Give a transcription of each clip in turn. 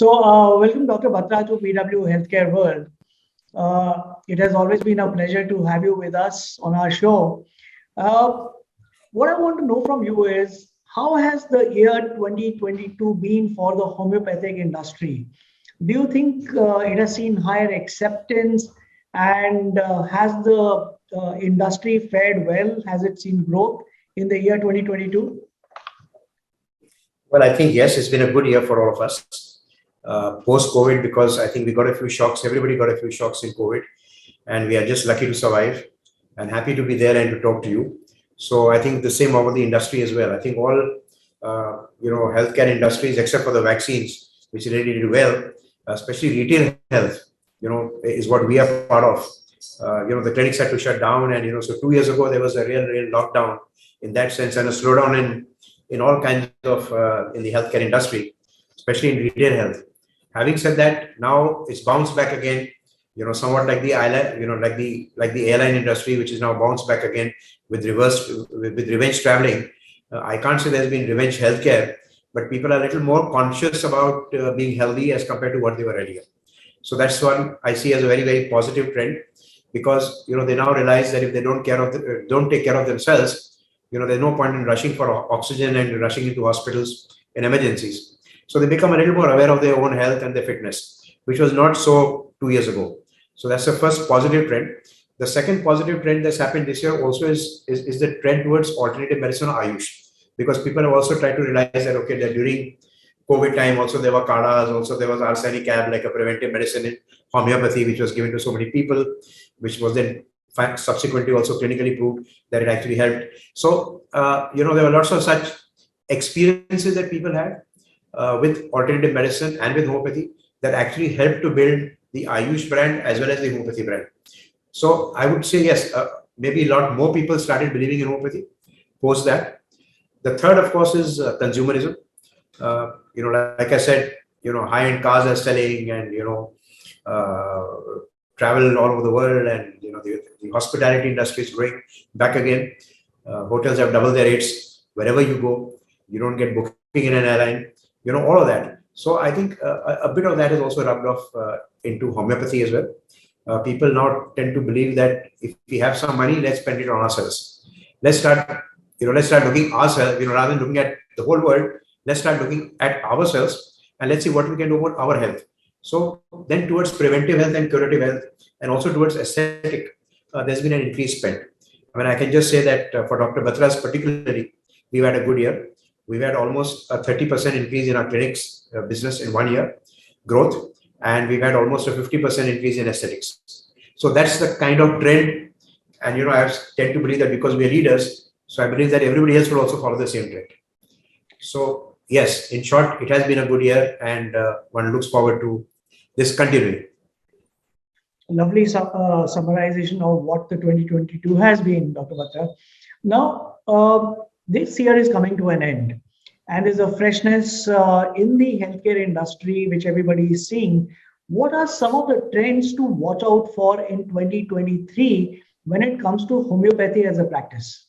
Welcome Dr. Batra to PW Healthcare World. It has always been a pleasure to have you with us on our show. Uh, what I want to know from you is how has the year 2022 been for the homeopathic industry? Do you think it has seen higher acceptance and has the industry fared well? Has it seen growth in the year 2022? Well, I think yes, it's been a good year for all of us. Post-COVID, because I think we got a few shocks. Everybody got a few shocks in COVID, and we are just lucky to survive and happy to be there and to talk to you. So I think the same over the industry as well. I think all healthcare industries, except for the vaccines, which really did well, especially retail health, is what we are part of. The clinics had to shut down, and so 2 years ago there was a real lockdown in that sense, and a slowdown in all kinds of in the healthcare industry, especially in retail health. Having said that, now it's bounced back again. Somewhat like the airline, like the airline industry, which is now bounced back again with revenge traveling. I can't say there's been revenge healthcare, but people are a little more conscious about being healthy as compared to what they were earlier. So that's one I see as a very positive trend, because they now realize that if they don't take care of themselves, there's no point in rushing for oxygen and rushing into hospitals in emergencies. So they become a little more aware of their own health and their fitness, which was not so 2 years ago. So that's the first positive trend. The second positive trend that's happened this year also is the trend towards alternative medicine or Ayush, because people have also tried to realize that, okay, that during COVID time also there were kadas, also there was arsenic ab, like a preventive medicine in homeopathy, which was given to so many people, which was then subsequently also clinically proved that it actually helped. So, there were lots of such experiences that people had with alternative medicine and with homeopathy that actually helped to build the Ayush brand as well as the homeopathy brand. So I would say, yes, maybe a lot more people started believing in homeopathy post that. The third, of course, is consumerism. Like I said, high-end cars are selling, and, travel all over the world, and, the hospitality industry is growing back again. Hotels have doubled their rates wherever you go. You don't get booking in an airline, all of that. So I think a bit of that is also rubbed off into homeopathy as well. People now tend to believe that if we have some money, let's spend it on ourselves. Let's start looking ourselves, rather than looking at the whole world. Let's start looking at ourselves and let's see what we can do about our health. So then towards preventive health and curative health, and also towards aesthetic, there's been an increased spend. I mean, I can just say that for Dr. Batra's particularly, we've had a good year. We've had almost a 30% increase in our clinics business in 1 year growth, and we've had almost a 50% increase in aesthetics. So that's the kind of trend. And, I tend to believe that because we are leaders, so I believe that everybody else will also follow the same trend. So yes, in short, it has been a good year, and one looks forward to this continuing. Lovely summarization of what the 2022 has been, Dr. Batra. Now, this year is coming to an end, and there's a freshness in the healthcare industry, which everybody is seeing. What are some of the trends to watch out for in 2023 when it comes to homeopathy as a practice?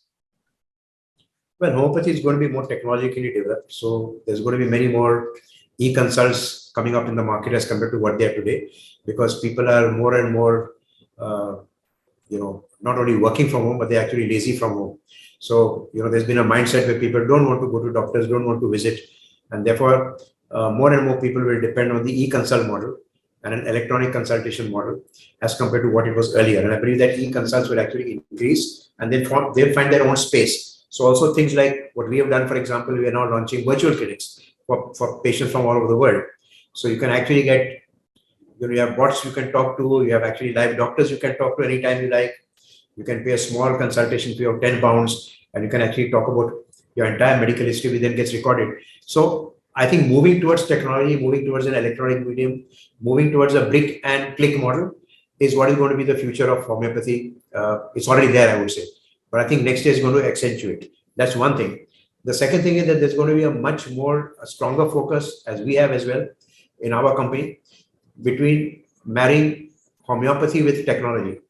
Well, homeopathy is going to be more technologically developed. So there's going to be many more e-consults coming up in the market as compared to what they are today, because people are more and more, not only working from home, but they're actually lazy from home. So, there's been a mindset where people don't want to go to doctors, don't want to visit. And therefore, more and more people will depend on the e-consult model and an electronic consultation model as compared to what it was earlier. And I believe that e-consults will actually increase, and they'll find their own space. So also things like what we have done, for example, we are now launching virtual clinics for patients from all over the world. So you can actually get, you have bots you can talk to, you have actually live doctors you can talk to anytime you like. You can pay a small consultation fee of £10, and you can actually talk about your entire medical history, which then gets recorded. So I think moving towards technology, moving towards an electronic medium, moving towards a brick and click model is what is going to be the future of homeopathy. It's already there, I would say. But I think next year is going to accentuate. That's one thing. The second thing is that there's going to be a stronger focus, as we have as well in our company, between marrying homeopathy with technology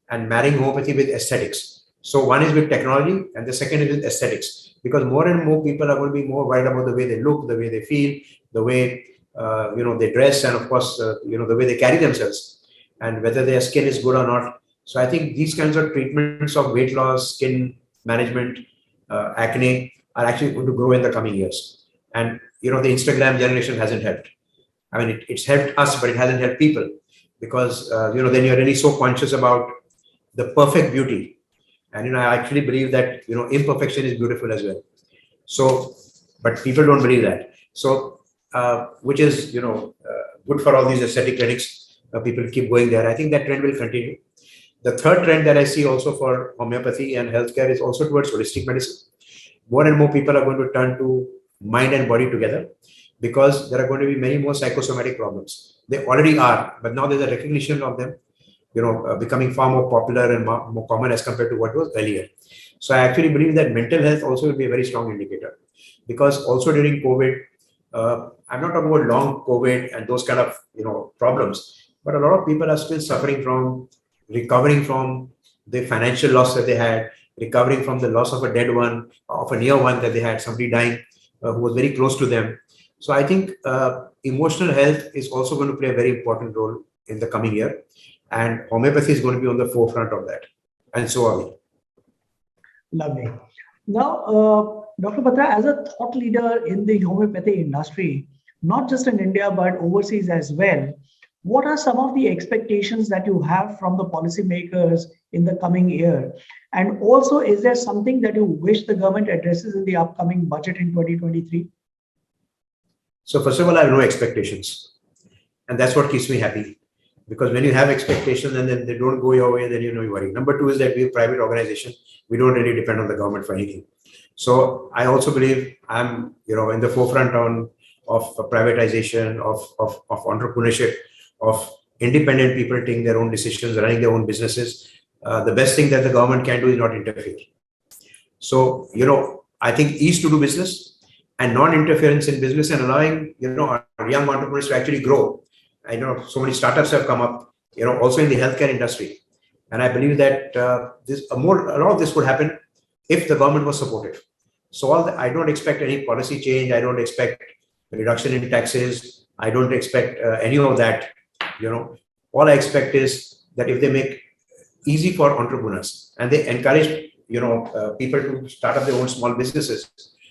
and marrying homeopathy with aesthetics. So one is with technology and the second is with aesthetics, because more and more people are going to be more worried about the way they look, the way they feel, the way they dress, and of course, the way they carry themselves, and whether their skin is good or not. So I think these kinds of treatments of weight loss, skin management, acne are actually going to grow in the coming years. And the Instagram generation hasn't helped. I mean, it's helped us, but it hasn't helped people, because then you're really so conscious about the perfect beauty. And I actually believe that imperfection is beautiful as well. So, but people don't believe that. So, which is good for all these aesthetic clinics. People keep going there. I think that trend will continue. The third trend that I see also for homeopathy and healthcare is also towards holistic medicine. More and more people are going to turn to mind and body together, because there are going to be many more psychosomatic problems. They already are, but now there's a recognition of them, becoming far more popular and more common as compared to what was earlier. So I actually believe that mental health also will be a very strong indicator, because also during COVID, I'm not talking about long COVID and those kind of problems, but a lot of people are still suffering from recovering from the financial loss that they had, recovering from the loss of a dead one, of a near one that they had, somebody dying who was very close to them. So I think emotional health is also going to play a very important role in the coming year, and homeopathy is going to be on the forefront of that, and so are we. Lovely. Now, Dr. Batra, as a thought leader in the homeopathy industry, not just in India, but overseas as well, what are some of the expectations that you have from the policymakers in the coming year? And also, is there something that you wish the government addresses in the upcoming budget in 2023? So first of all, I have no expectations. And that's what keeps me happy. Because when you have expectations and then they don't go your way, then you worry. Number two is that we're a private organization. We don't really depend on the government for anything. So I also believe I'm, in the forefront of privatization, of entrepreneurship, of independent people taking their own decisions, running their own businesses. The best thing that the government can do is not interfere. So, I think ease to do business and non-interference in business, and allowing, our young entrepreneurs to actually grow. I know so many startups have come up, also in the healthcare industry. And I believe that a lot of this would happen if the government was supportive. So I don't expect any policy change. I don't expect reduction in taxes. I don't expect any of that. All I expect is that if they make easy for entrepreneurs and they encourage, people to start up their own small businesses.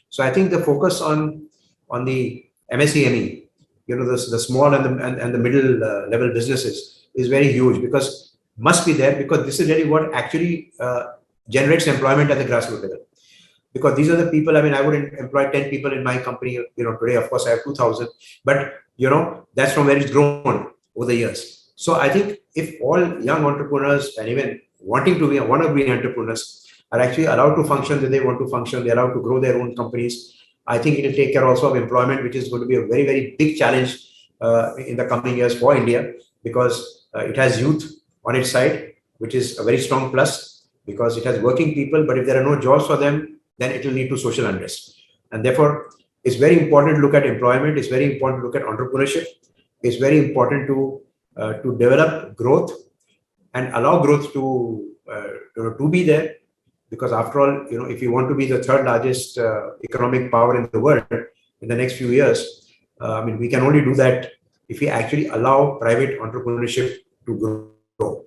So I think the focus on the MSEME, the small and the middle level businesses is very huge, because must be there, because this is really what actually generates employment at the grassroots level. Because these are the people, I wouldn't employ 10 people in my company, today, of course, I have 2,000, but, that's from where it's grown over the years. So I think if all young entrepreneurs, and even want to be entrepreneurs, are actually allowed to function the way they want to function, they're allowed to grow their own companies, I think it will take care also of employment, which is going to be a very, very big challenge in the coming years for India, because it has youth on its side, which is a very strong plus, because it has working people, but if there are no jobs for them, then it will lead to social unrest. And therefore, it's very important to look at employment, it's very important to look at entrepreneurship, it's very important to develop growth and allow growth to be there. Because after all, if you want to be the third largest economic power in the world in the next few years, we can only do that if we actually allow private entrepreneurship to grow.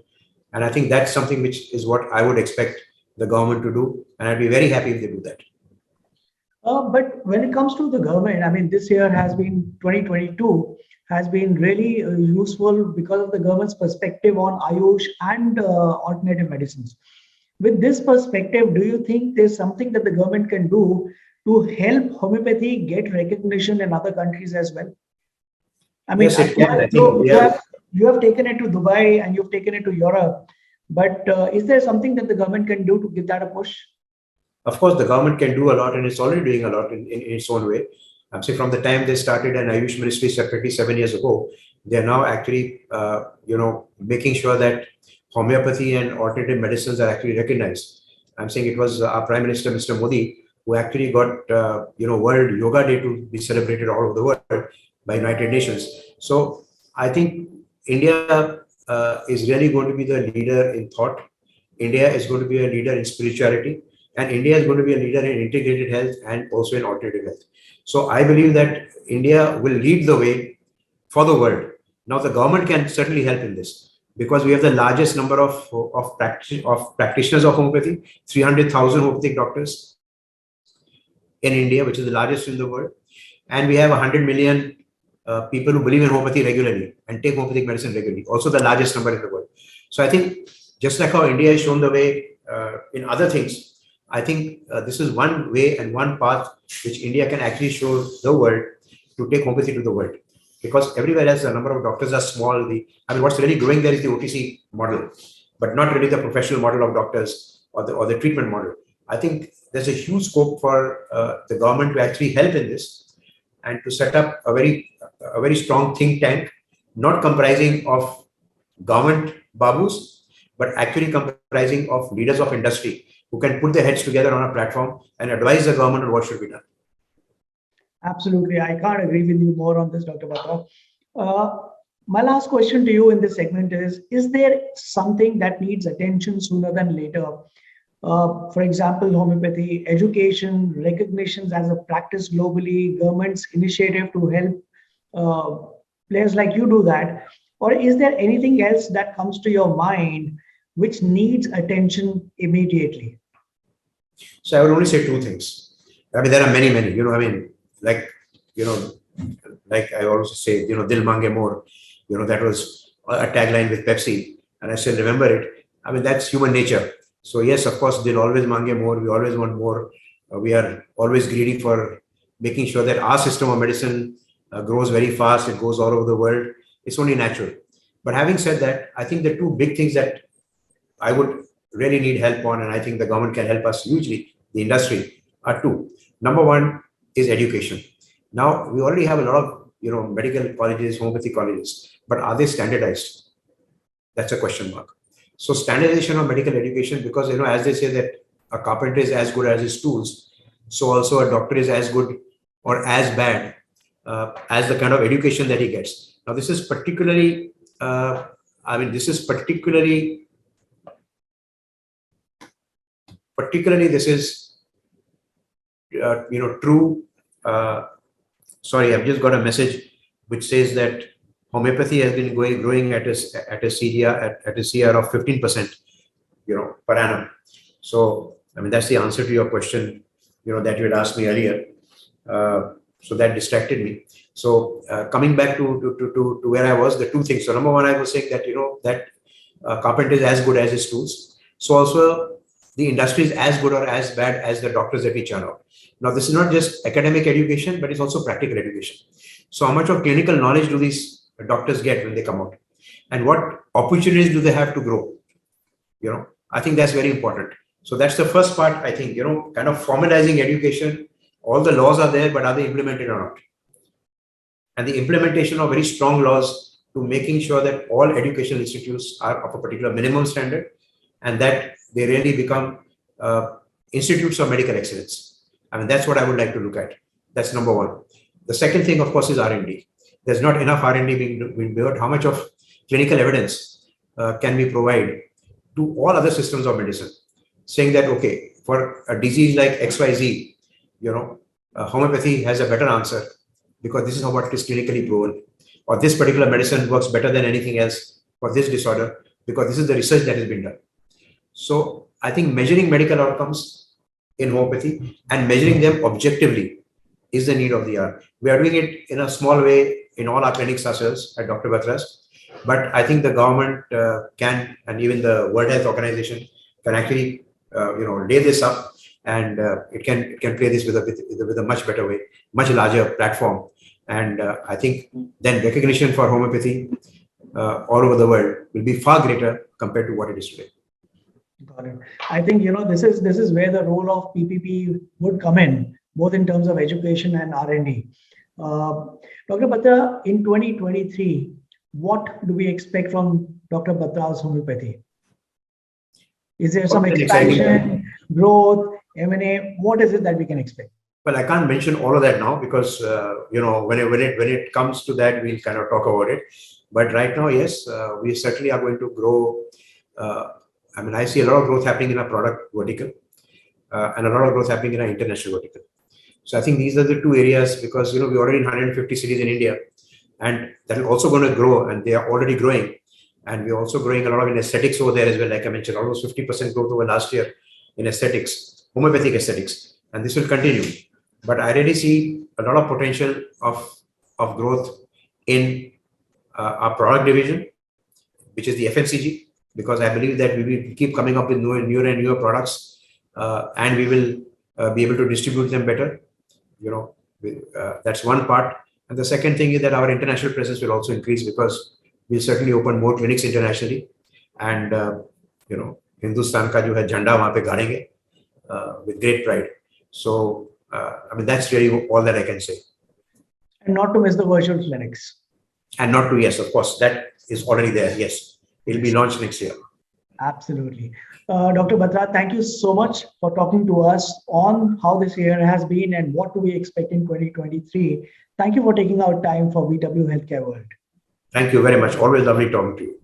And I think that's something which is what I would expect the government to do. And I'd be very happy if they do that. But when it comes to the government, this year has been 2022 has been really useful because of the government's perspective on Ayush and alternative medicines. With this perspective, do you think there's something that the government can do to help homeopathy get recognition in other countries as well? Yes, it can. I think you have taken it to Dubai and you've taken it to Europe, but is there something that the government can do to give that a push? Of course, the government can do a lot, and it's already doing a lot in its own way. I'm saying from the time they started an Ayush ministry separately 7 years ago, they're now actually, making sure that homeopathy and alternative medicines are actually recognized. I'm saying it was our Prime Minister, Mr. Modi, who actually got, World Yoga Day to be celebrated all over the world by United Nations. So I think India is really going to be the leader in thought. India is going to be a leader in spirituality, and India is going to be a leader in integrated health and also in alternative health. So I believe that India will lead the way for the world. Now, the government can certainly help in this because we have the largest number of practitioners of homeopathy, 300,000 homeopathic doctors in India, which is the largest in the world. And we have 100 million people who believe in homeopathy regularly and take homeopathic medicine regularly, also the largest number in the world. So I think just like how India has shown the way in other things, I think this is one way and one path which India can actually show the world to take homeopathy to the world. Because everywhere else, the number of doctors are small. What's really growing there is the OTC model, but not really the professional model of doctors or the treatment model. I think there's a huge scope for the government to actually help in this and to set up a very strong think tank, not comprising of government babus, but actually comprising of leaders of industry who can put their heads together on a platform and advise the government on what should be done. Absolutely. I can't agree with you more on this, Dr. Batra. My last question to you in this segment is there something that needs attention sooner than later? For example, homeopathy, education, recognitions as a practice globally, government's initiative to help players like you do that? Or is there anything else that comes to your mind which needs attention immediately? So I would only say two things. There are many, like I always say, Dil Mange More, that was a tagline with Pepsi, and I still remember it. That's human nature. So yes, of course, Dil always mange more. We always want more. We are always greedy for making sure that our system of medicine grows very fast. It goes all over the world. It's only natural. But having said that, I think the two big things that I would really need help on, and I think the government can help us hugely, the industry, are two. Number one is education. Now, we already have a lot of medical colleges, homeopathy colleges, but are they standardized? That's a question mark. So standardization of medical education, because as they say that a carpenter is as good as his tools, so also a doctor is as good or as bad as the kind of education that he gets. Now, this is particularly, this is true. Sorry, I've just got a message which says that homeopathy has been growing at a CR of 15%, per annum. So, that's the answer to your question, that you had asked me earlier. So that distracted me. So coming back to where I was, the two things. So number one, I was saying that that carpenter is as good as his tools. So also the industry is as good or as bad as the doctors that we churn out. Now, this is not just academic education, but it's also practical education. So how much of clinical knowledge do these doctors get when they come out? And what opportunities do they have to grow? I think that's very important. So that's the first part, I think, kind of formalizing education. All the laws are there, but are they implemented or not? And the implementation of very strong laws to making sure that all educational institutes are of a particular minimum standard and that they really become institutes of medical excellence. That's what I would like to look at. That's number one. The second thing, of course, is R&D. There's not enough R&D being built. How much of clinical evidence can we provide to all other systems of medicine, saying that, okay, for a disease like XYZ, homeopathy has a better answer because this is how it is clinically proven, or this particular medicine works better than anything else for this disorder because this is the research that has been done. So I think measuring medical outcomes in homeopathy and measuring them objectively is the need of the hour. We are doing it in a small way in all our clinics ourselves at Dr. Batra's, but I think the government can, and even the World Health Organization can actually, lay this up, and it can play this with a much better way, much larger platform, and I think then recognition for homeopathy all over the world will be far greater compared to what it is today. Got it. I think this is where the role of PPP would come in, both in terms of education and R&D. Dr. Batra, in 2023, what do we expect from Dr. Batra's homeopathy? Is there some expansion, growth, M&A? What is it that we can expect? Well, I can't mention all of that now because when it comes to that, we'll kind of talk about it. But right now, yes, we certainly are going to grow. I see a lot of growth happening in our product vertical and a lot of growth happening in our international vertical. So I think these are the two areas because we're already in 150 cities in India. and that is also going to grow, and they are already growing. And we're also growing a lot in aesthetics over there as well. Like I mentioned, almost 50% growth over last year in aesthetics, homeopathic aesthetics, and this will continue. But I really see a lot of potential of growth in our product division, which is the FMCG, because I believe that we will keep coming up with newer and newer products, and we will be able to distribute them better. That's one part. And the second thing is that our international presence will also increase, because we'll certainly open more clinics internationally, and Hindustan ka jo hai jhanda wahan pe gaadenge with great pride. So I mean, that's really all that I can say. And not to miss the virtual clinics. And not to, yes, of course, that is already there. Yes, it'll be launched next year. Absolutely. Dr. Batra, thank you so much for talking to us on how this year has been and what do we expect in 2023. Thank you for taking out time for VW Healthcare World. Thank you very much. Always lovely talking to you.